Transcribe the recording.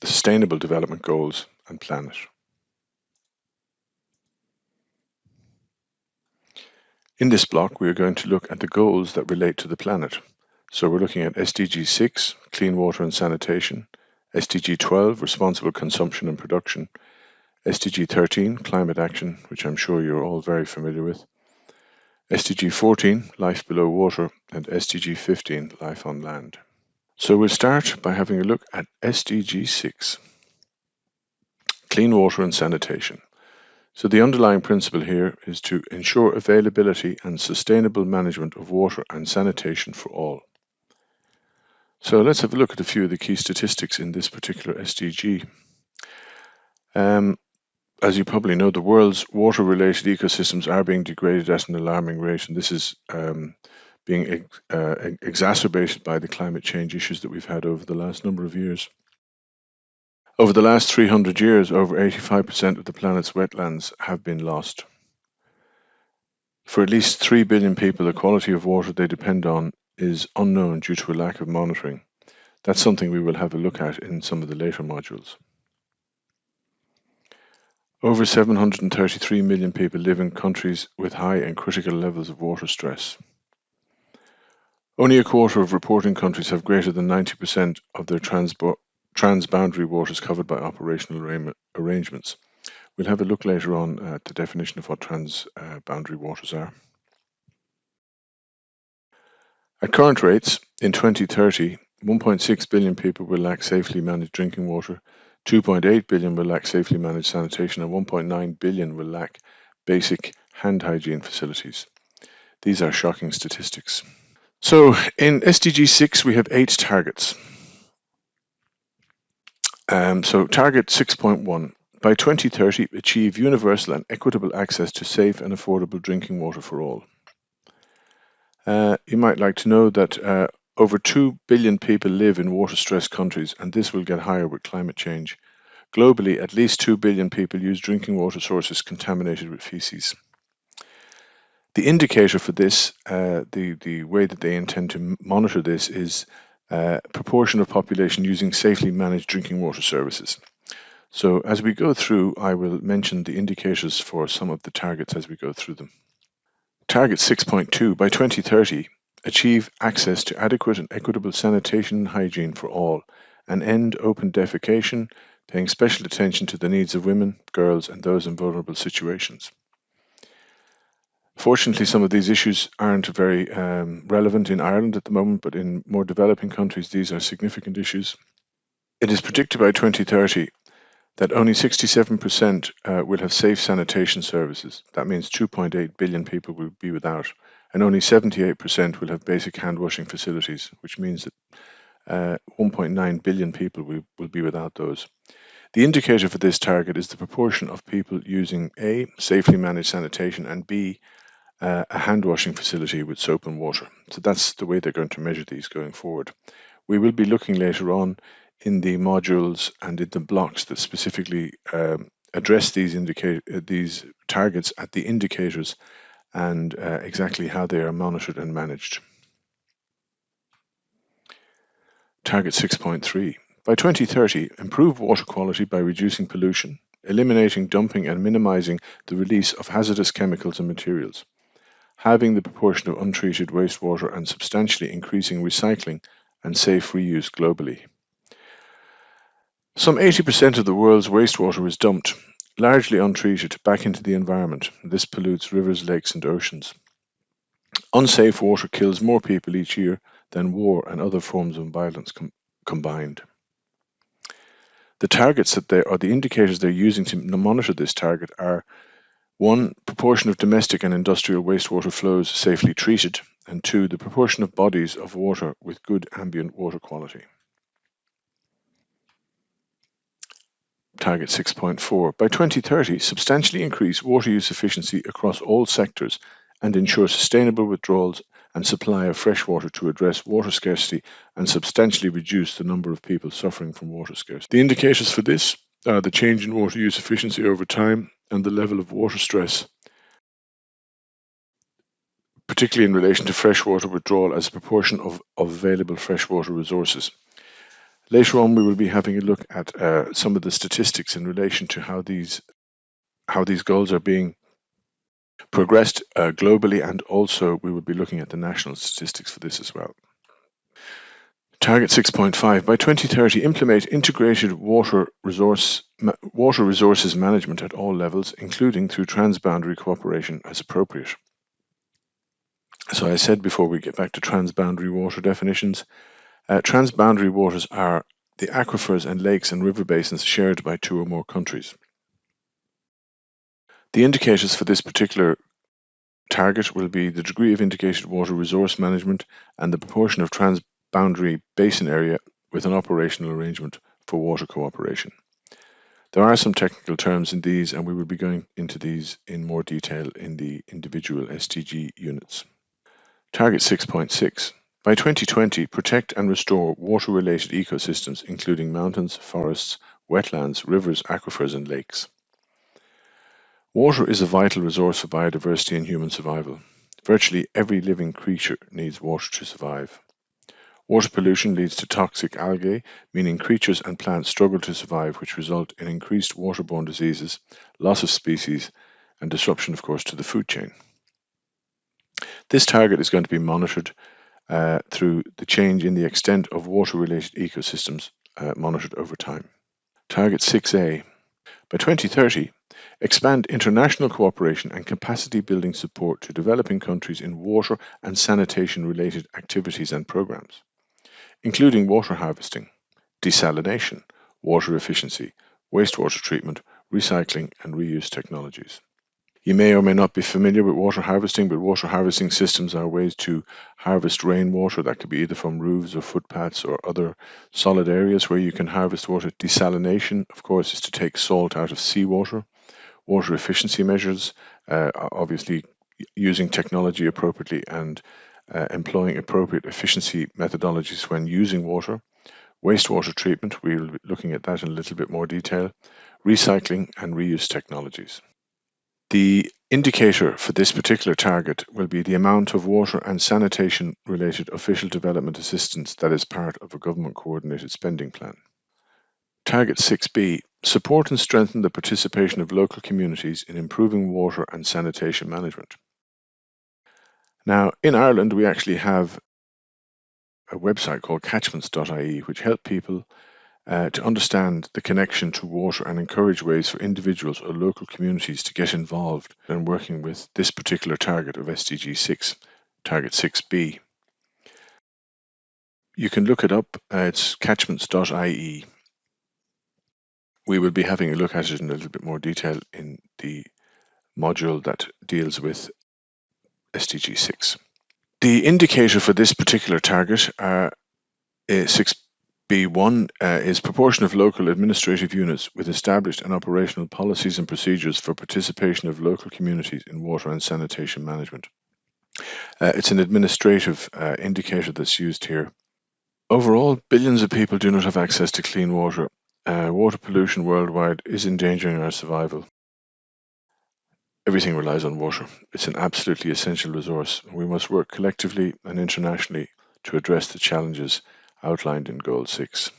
the Sustainable Development Goals and planet. In this block, we are going to look at the goals that relate to the planet. So we're looking at SDG 6, clean water and sanitation, SDG 12, responsible consumption and production, SDG 13, climate action, which I'm sure you're all very familiar with, SDG 14, life below water, and SDG 15, life on land. So we'll start by having a look at SDG 6, clean water and sanitation. So the underlying principle here is to ensure availability and sustainable management of water and sanitation for all. So let's have a look at a few of the key statistics in this particular SDG. As you probably know, the world's water-related ecosystems are being degraded at an alarming rate, and this is being exacerbated by the climate change issues that we've had over the last number of years. Over the last 300 years, over 85% of the planet's wetlands have been lost. For at least 3 billion people, the quality of water they depend on is unknown due to a lack of monitoring. That's something we will have a look at in some of the later modules. Over 733 million people live in countries with high and critical levels of water stress. Only a quarter of reporting countries have greater than 90% of their transboundary waters covered by operational arrangements. We'll have a look later on at the definition of what transboundary waters are. At current rates, in 2030, 1.6 billion people will lack safely managed drinking water, 2.8 billion will lack safely managed sanitation, and 1.9 billion will lack basic hand hygiene facilities. These are shocking statistics. So in SDG 6, we have 8 targets. So target 6.1, by 2030, achieve universal and equitable access to safe and affordable drinking water for all. You might like to know that over 2 billion people live in water-stressed countries, and this will get higher with climate change. Globally, at least 2 billion people use drinking water sources contaminated with feces. The indicator for this, the way that they intend to monitor this, is proportion of population using safely managed drinking water services. So as we go through, I will mention the indicators for some of the targets as we go through them. Target 6.2, by 2030, achieve access to adequate and equitable sanitation and hygiene for all, and end open defecation, paying special attention to the needs of women, girls, and those in vulnerable situations. Fortunately, some of these issues aren't very relevant in Ireland at the moment, but in more developing countries, these are significant issues. It is predicted by 2030 that only 67% will have safe sanitation services. That means 2.8 billion people will be without, and only 78% will have basic hand washing facilities, which means that 1.9 billion people will be without those. The indicator for this target is the proportion of people using A, safely managed sanitation, and B, a hand washing facility with soap and water. So that's the way they're going to measure these going forward. We will be looking later on in the modules and in the blocks that specifically address these targets at the indicators and exactly how they are monitored and managed. Target 6.3. By 2030, improve water quality by reducing pollution, eliminating dumping and minimizing the release of hazardous chemicals and materials, halving the proportion of untreated wastewater and substantially increasing recycling and safe reuse globally. Some 80% of the world's wastewater is dumped, largely untreated, back into the environment. This pollutes rivers, lakes, and oceans. Unsafe water kills more people each year than war and other forms of violence combined. The targets the indicators they're using to monitor this target are: 1, proportion of domestic and industrial wastewater flows safely treated, and 2, the proportion of bodies of water with good ambient water quality. Target 6.4. By 2030, substantially increase water use efficiency across all sectors and ensure sustainable withdrawals and supply of fresh water to address water scarcity and substantially reduce the number of people suffering from water scarcity. The indicators for this are the change in water use efficiency over time and the level of water stress, particularly in relation to freshwater withdrawal as a proportion of available freshwater resources. Later on, we will be having a look at some of the statistics in relation to how these goals are being progressed globally, and also we will be looking at the national statistics for this as well. Target 6.5. By 2030, implement integrated water resources management at all levels, including through transboundary cooperation as appropriate. So I said before we get back to transboundary water definitions, transboundary waters are the aquifers and lakes and river basins shared by two or more countries. The indicators for this particular target will be the degree of integrated water resource management and the proportion of transboundary basin area with an operational arrangement for water cooperation. There are some technical terms in these, and we will be going into these in more detail in the individual SDG units. Target 6.6. By 2020, protect and restore water-related ecosystems, including mountains, forests, wetlands, rivers, aquifers, and lakes. Water is a vital resource for biodiversity and human survival. Virtually every living creature needs water to survive. Water pollution leads to toxic algae, meaning creatures and plants struggle to survive, which result in increased waterborne diseases, loss of species, and disruption, of course, to the food chain. This target is going to be monitored through the change in the extent of water-related ecosystems monitored over time. Target 6A. By 2030, expand international cooperation and capacity building support to developing countries in water and sanitation related activities and programs, including water harvesting, desalination, water efficiency, wastewater treatment, recycling, and reuse technologies. You may or may not be familiar with water harvesting, but water harvesting systems are ways to harvest rainwater that could be either from roofs or footpaths or other solid areas where you can harvest water. Desalination, of course, is to take salt out of seawater. Water efficiency measures, obviously using technology appropriately and employing appropriate efficiency methodologies when using water. Wastewater treatment, we'll be looking at that in a little bit more detail. Recycling and reuse technologies. The indicator for this particular target will be the amount of water and sanitation related official development assistance that is part of a government coordinated spending plan. Target 6B, support and strengthen the participation of local communities in improving water and sanitation management. Now, in Ireland, we actually have a website called catchments.ie, which help people to understand the connection to water and encourage ways for individuals or local communities to get involved in working with this particular target of SDG 6, target 6B. You can look it up, it's catchments.ie. We will be having a look at it in a little bit more detail in the module that deals with SDG 6. The indicator for this particular target, 6B1, is proportion of local administrative units with established and operational policies and procedures for participation of local communities in water and sanitation management. It's an administrative indicator that's used here. Overall, billions of people do not have access to clean water. Water pollution worldwide is endangering our survival. Everything relies on water. It's an absolutely essential resource. We must work collectively and internationally to address the challenges outlined in Goal 6.